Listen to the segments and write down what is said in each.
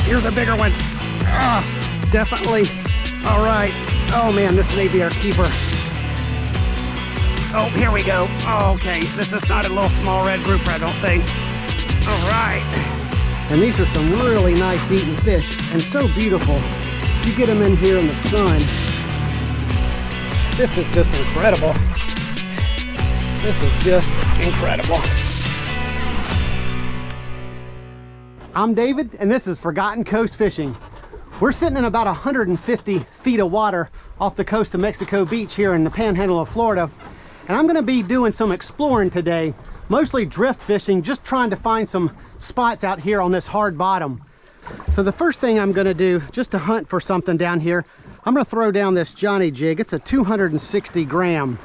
here's a bigger one. Ah, definitely. All right. Oh man, this may be our keeper. Oh, here we go. Oh, okay, this is not a little small red grouper, I don't think. All right. And these are some really nice eating fish and so beautiful. You get them in here in the sun. This is just incredible. This is just incredible. I'm David, and this is Forgotten Coast Fishing. We're sitting in about 150 feet of water off the coast of Mexico Beach here in the Panhandle of Florida. And I'm gonna be doing some exploring today, mostly drift fishing, just trying to find some spots out here on this hard bottom. So the first thing I'm gonna do, just to hunt for something down here, I'm gonna throw down this Johnny jig. It's a 260 gram.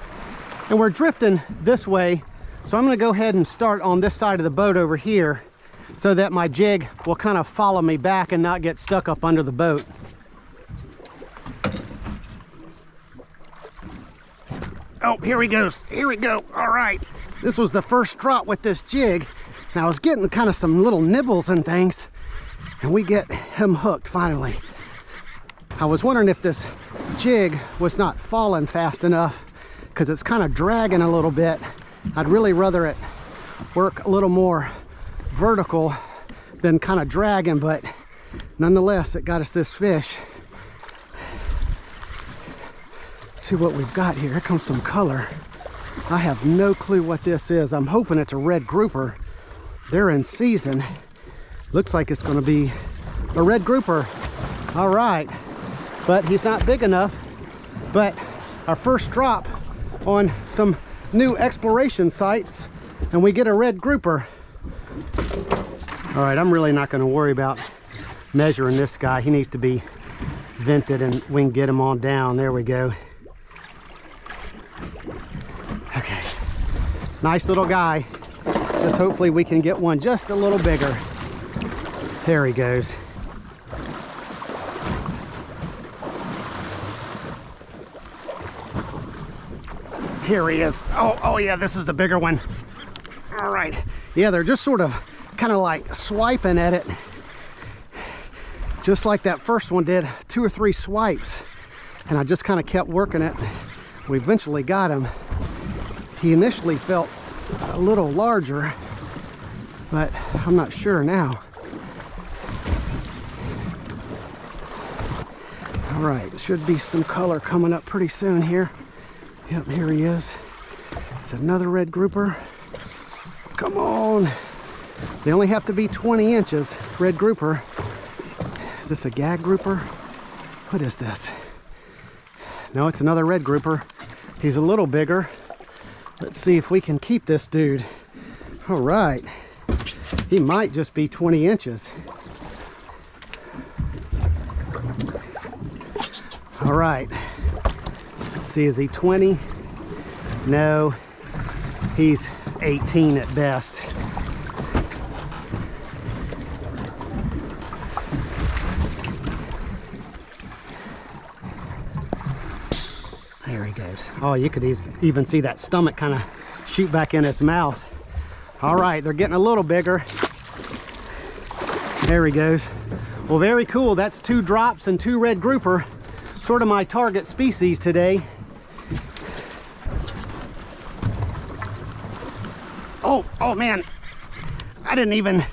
And we're drifting this way, so I'm gonna go ahead and start on this side of the boat over here so that my jig will kind of follow me back and not get stuck up under the boat. Oh, here he goes. Here we go. All right. This was the first drop with this jig. And I was getting kind of some little nibbles and things. And we get him hooked finally. I was wondering if this jig was not falling fast enough because it's kind of dragging a little bit. I'd really rather it work a little more vertical than kind of dragging, but nonetheless, it got us this fish. See what we've got here. Here comes some color. I have no clue what this is. I'm hoping it's a red grouper. They're in season. Looks like it's going to be a red grouper. All right, but he's not big enough. But our first drop on some new exploration sites, and we get a red grouper. All right, I'm really not going to worry about measuring this guy. He needs to be vented, and we can get him on down. There we go. Okay, nice little guy. Just hopefully we can get one just a little bigger. There he goes. Here he is. Oh yeah, this is the bigger one. All right. Yeah, they're just sort of kind of like swiping at it, just like that first one did, 2 or 3 swipes. And I just kind of kept working it. We eventually got him. He initially felt a little larger, but I'm not sure now. All right, should be some color coming up pretty soon here. Yep, here he is. It's another red grouper. Come on. They only have to be 20 inches, red grouper. Is this a gag grouper? What is this? No, it's another red grouper. He's a little bigger. Let's see if we can keep this dude. All right. He might just be 20 inches. All right. Let's see, is he 20? No, he's 18 at best. There he goes. Oh, you could even see that stomach kind of shoot back in his mouth. All right, they're getting a little bigger. There he goes. Well, very cool. That's 2 drops and 2 red grouper. Sort of my target species today. Oh man, I didn't even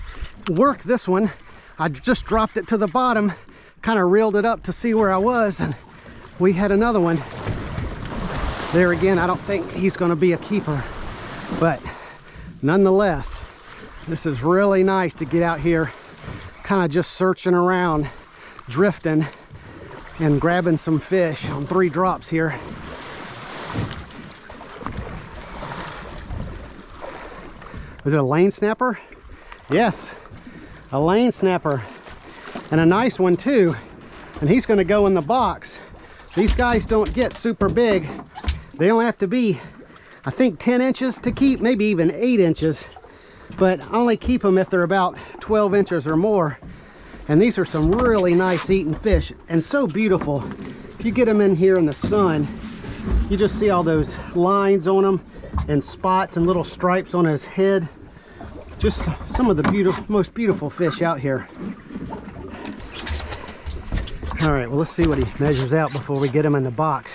work this one. I just dropped it to the bottom, kind of reeled it up to see where I was, and we had another one. There again, I don't think he's going to be a keeper, but nonetheless, this is really nice to get out here, kind of just searching around, drifting, and grabbing some fish on 3 drops here. Is it a lane snapper? Yes, a lane snapper, and a nice one too. And he's going to go in the box. These guys don't get super big. They only have to be, I think, 10 inches to keep, maybe even 8 inches. But I only keep them if they're about 12 inches or more. And these are some really nice eating fish and so beautiful. If you get them in here in the sun, you just see all those lines on them and spots and little stripes on his head. Just some of the most beautiful fish out here. All right, well, let's see what he measures out before we get him in the box.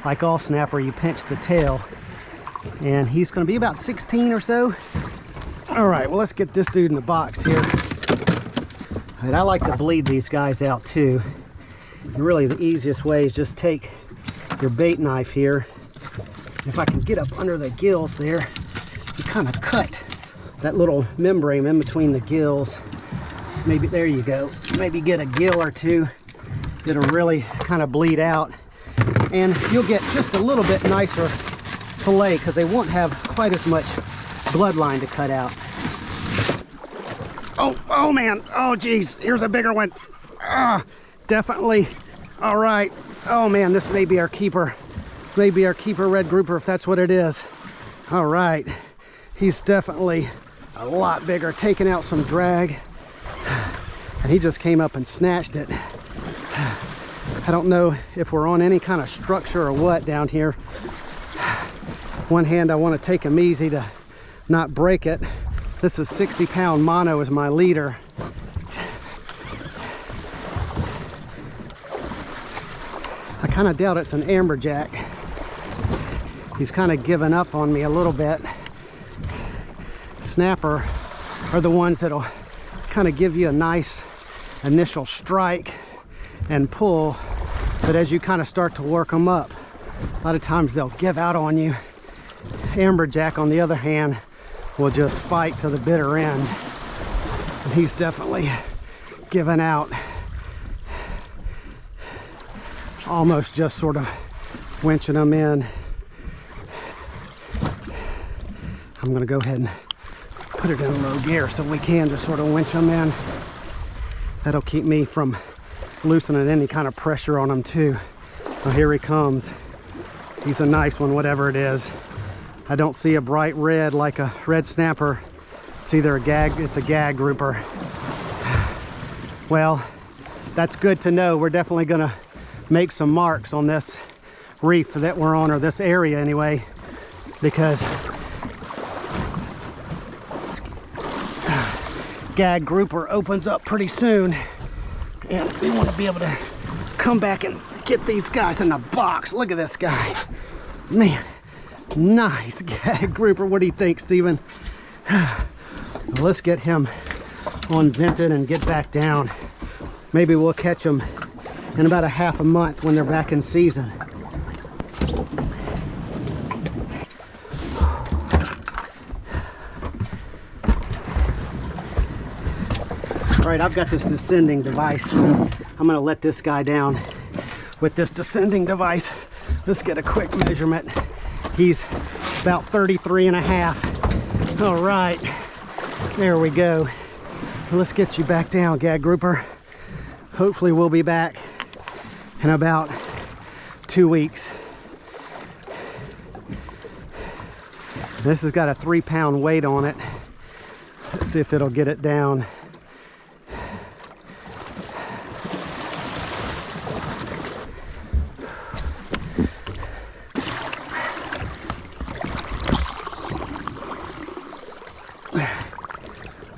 Like all snapper, you pinch the tail, and he's going to be about 16 or so. All right, well, let's get this dude in the box here. All right, I like to bleed these guys out too. And really, the easiest way is just take your bait knife here. If I can get up under the gills there, you kind of cut that little membrane in between the gills. Maybe, there you go. Maybe get a gill or two. It'll really kind of bleed out. And you'll get just a little bit nicer fillet because they won't have quite as much bloodline to cut out. Oh man, oh geez, here's a bigger one. Definitely. All right. Oh man, this may be our keeper. Maybe our keeper red grouper, if that's what it is. All right, he's definitely a lot bigger, taking out some drag. And he just came up and snatched it. I don't know if we're on any kind of structure or what down here. One hand, I want to take him easy to not break it. This is 60-pound mono as my leader. I kind of doubt it's an amberjack. He's kind of given up on me a little bit. Snapper are the ones that'll kind of give you a nice initial strike and pull, but as you kind of start to work them up, a lot of times they'll give out on you. Amberjack, on the other hand, will just fight to the bitter end, and he's definitely given out. Almost just sort of winching them in. I'm going to go ahead and put it in low gear so we can just sort of winch them in. That'll keep me from loosening any kind of pressure on them too. Oh, here he comes. He's a nice one, whatever it is. I don't see a bright red like a red snapper. It's either a gag, it's a gag grouper. Well, that's good to know. We're definitely gonna make some marks on this reef that we're on, or this area anyway, because gag grouper opens up pretty soon, and we want to be able to come back and get these guys in the box. Look at this guy, man, nice gag grouper. What do you think, Steven? Well, let's get him on vented and get back down. Maybe we'll catch them in about a half a month when they're back in season. All right, I've got this descending device. I'm gonna let this guy down with this descending device. Let's get a quick measurement. He's about 33 and a half. All right, there we go. Let's get you back down, gag grouper. Hopefully we'll be back in about 2 weeks. This has got a 3-pound weight on it. Let's see if it'll get it down.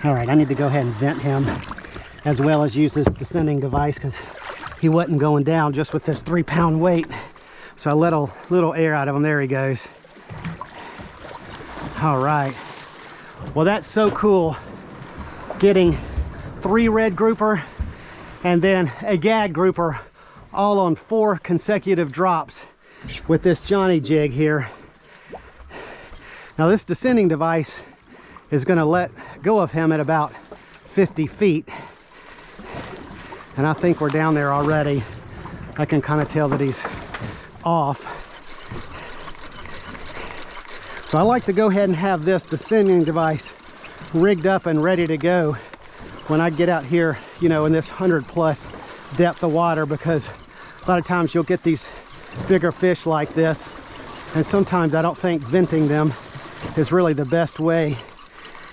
All right, I need to go ahead and vent him as well as use this descending device because he wasn't going down just with this 3-pound weight. So I let a little air out of him. There he goes. All right. Well, that's so cool. Getting 3 red grouper and then a gag grouper all on 4 consecutive drops with this Johnny jig here. Now this descending device is going to let go of him at about 50 feet. And I think we're down there already. I can kind of tell that he's off. So I like to go ahead and have this descending device rigged up and ready to go when I get out here, you know, in this 100+ depth of water, because a lot of times you'll get these bigger fish like this, and sometimes I don't think venting them is really the best way.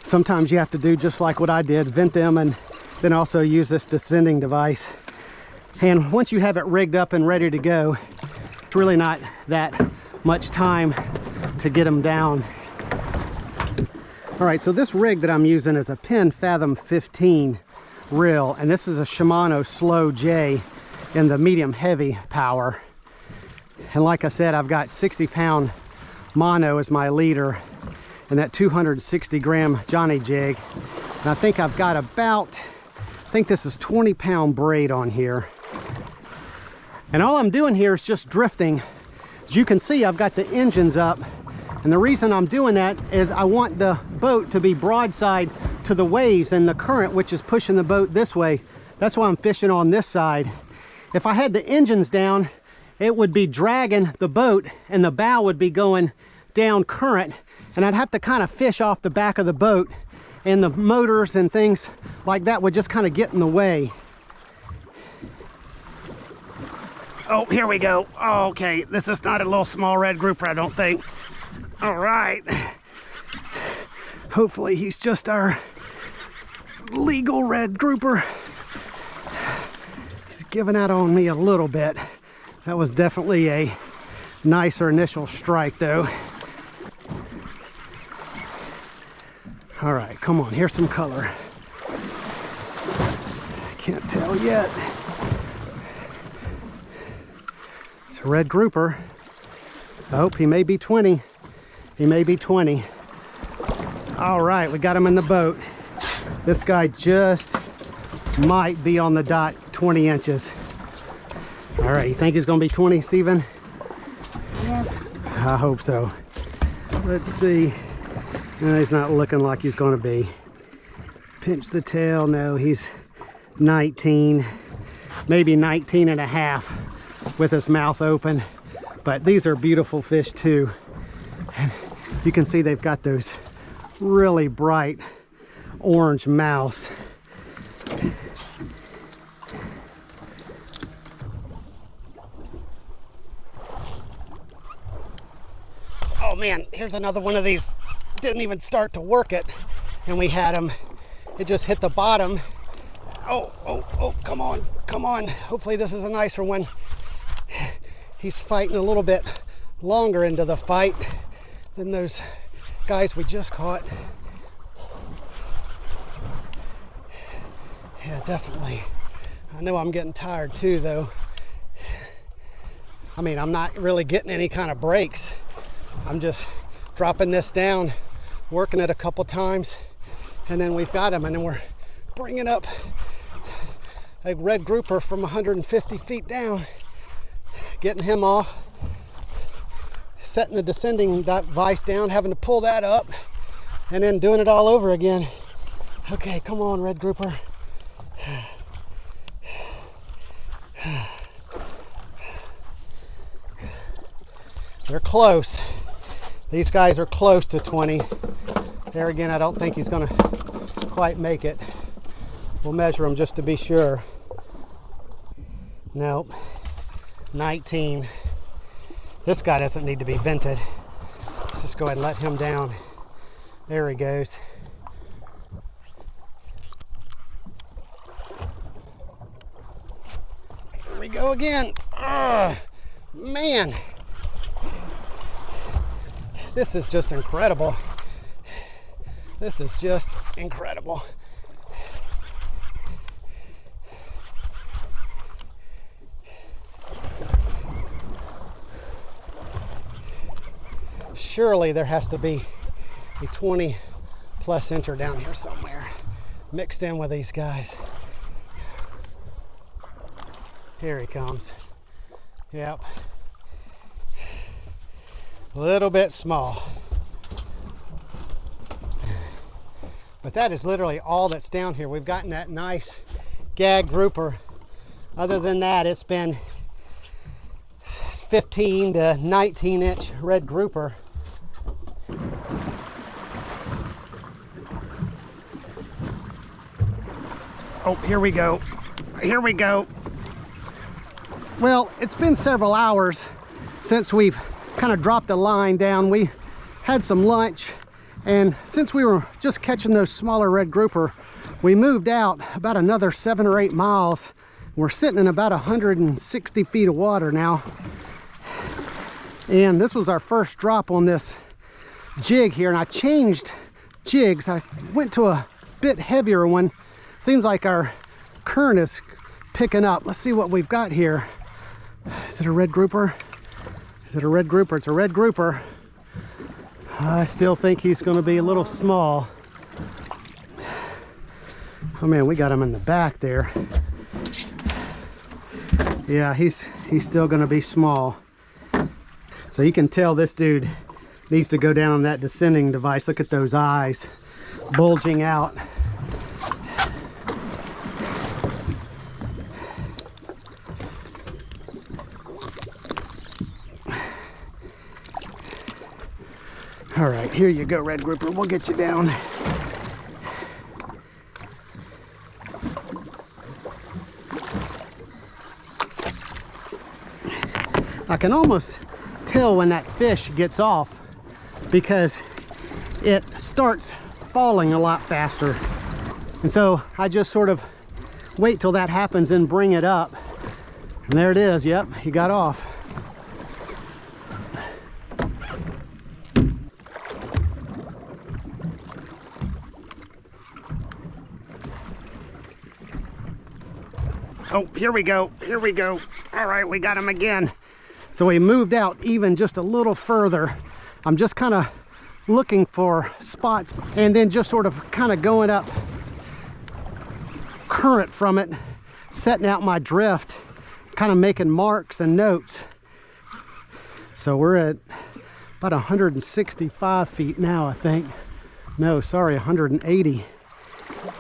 Sometimes you have to do just like what I did, vent them and then also use this descending device. And once you have it rigged up and ready to go, it's really not that much time to get them down. All right, so this rig that I'm using is a Penn Fathom 15 reel, and this is a Shimano Slow J. in the medium heavy power. And like I said, I've got 60-pound mono as my leader and that 260-gram Johnny jig. And I think I've got about, I think this is 20-pound braid on here. And all I'm doing here is just drifting. As you can see, I've got the engines up. And the reason I'm doing that is I want the boat to be broadside to the waves and the current, which is pushing the boat this way. That's why I'm fishing on this side. If I had the engines down, it would be dragging the boat and the bow would be going down current, and I'd have to kind of fish off the back of the boat, and the motors and things like that would just kind of get in the way. Oh, here we go. Oh, okay, this is not a little small red grouper, I don't think. All right. Hopefully he's just our legal red grouper. He's giving out on me a little bit. That was definitely a nicer initial strike though. All right, come on, here's some color. I can't tell yet. It's a red grouper. Oh, he may be 20. He may be 20. All right, we got him in the boat. This guy just might be on the dot 20 inches. All right, you think he's gonna be 20, Steven? Yeah. I hope so. Let's see. No, he's not looking like he's gonna be. Pinch the tail, no, he's 19, maybe 19 and a half with his mouth open. But these are beautiful fish too. And you can see they've got those really bright orange mouths. Oh man, here's another one of these. Didn't even start to work it, and we had him. It just hit the bottom. Oh, come on, come on. Hopefully this is a nicer one. He's fighting a little bit longer into the fight than those guys we just caught. Yeah, definitely. I know I'm getting tired too though. I mean, I'm not really getting any kind of breaks. I'm just dropping this down, working it a couple times, and then we've got him, and then we're bringing up a red grouper from 150 feet down, getting him off, setting the descending vise down, having to pull that up, and then doing it all over again. Okay, come on, red grouper. They're close. These guys are close to 20. There again, I don't think he's gonna quite make it. We'll measure him just to be sure. Nope, 19. This guy doesn't need to be vented. Let's just go ahead and let him down. There he goes. Here we go again. Man. This is just incredible. This is just incredible. Surely there has to be a 20 plus incher down here somewhere mixed in with these guys. Here he comes. Yep. A little bit small. But that is literally all that's down here. We've gotten that nice Gag Grouper. Other than that, it's been 15 to 19 inch red grouper. Oh, here we go. Here we go. Well, it's been several hours since we've kind of dropped the line down. We had some lunch, and since we were just catching those smaller red grouper, we moved out about another 7 or 8 miles. We're sitting in about 160 feet of water now, and this was our first drop on this jig here. And I changed jigs. I went to a bit heavier one. Seems like our current is picking up. Let's see what we've got here. Is it a red grouper? Is it a red grouper? It's a red grouper. I still think he's going to be a little small. Oh man, we got him in the back there. Yeah, he's still going to be small. So you can tell this dude needs to go down on that descending device. Look at those eyes bulging out. All right, here you go, red grouper. We'll get you down. I can almost tell when that fish gets off because it starts falling a lot faster. And so I just sort of wait till that happens and bring it up. And there it is. Yep, he got off. Oh, here we go. Here we go. All right, we got him again. So we moved out even just a little further. I'm just kind of looking for spots and then just sort of kind of going up current from it, setting out my drift, kind of making marks and notes. So we're at about 165 feet now, I think. No, sorry, 180.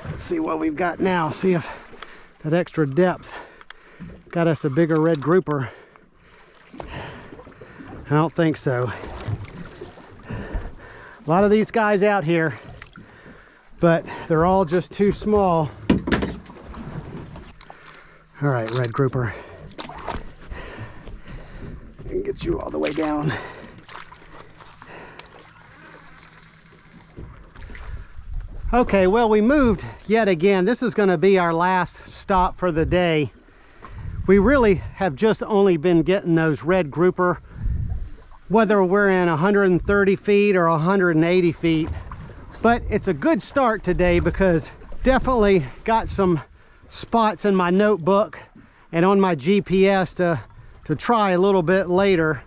Let's see what we've got now. See if that extra depth got us a bigger red grouper. I don't think so. A lot of these guys out here, but they're all just too small. All right, red grouper. And get you all the way down. Okay, well, we moved yet again. This is going to be our last stop for the day. We really have just only been getting those red grouper, whether we're in 130 feet or 180 feet. But it's a good start today because definitely got some spots in my notebook and on my GPS to try a little bit later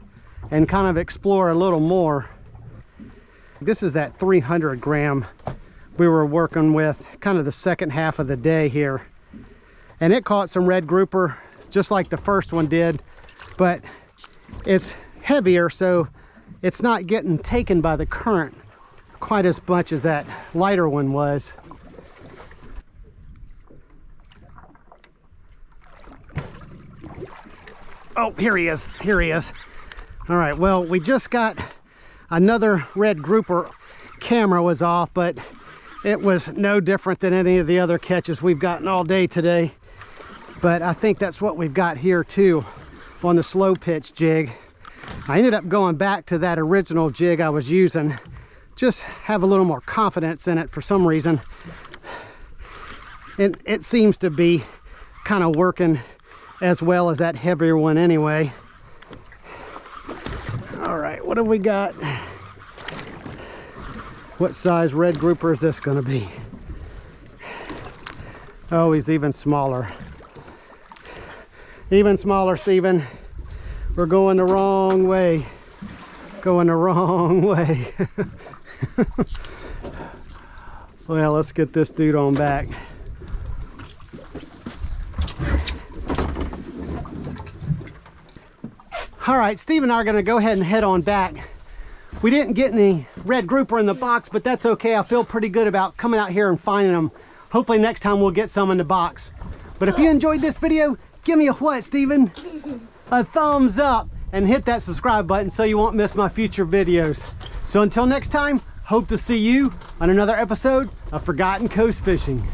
and kind of explore a little more. This is that 300 gram we were working with kind of the second half of the day here. And it caught some red grouper just like the first one did, but it's heavier, so it's not getting taken by the current quite as much as that lighter one was. Oh, here he is. Here he is. All right, well, we just got another red grouper. Camera was off, but it was no different than any of the other catches we've gotten all day today. But I think that's what we've got here too on the slow pitch jig. I ended up going back to that original jig I was using, just have a little more confidence in it for some reason. And it seems to be kind of working as well as that heavier one anyway. All right, what have we got? What size red grouper is this going to be? Oh, he's even smaller. Even smaller, Stephen. We're going the wrong way. Going the wrong way. Well, let's get this dude on back. All right, Steve and I are going to go ahead and head on back. We didn't get any red grouper in the box, but that's okay. I feel pretty good about coming out here and finding them. Hopefully next time we'll get some in the box. But if you enjoyed this video, give me a what, Steven? A thumbs up and hit that subscribe button so you won't miss my future videos. So until next time, hope to see you on another episode of Forgotten Coast Fishing.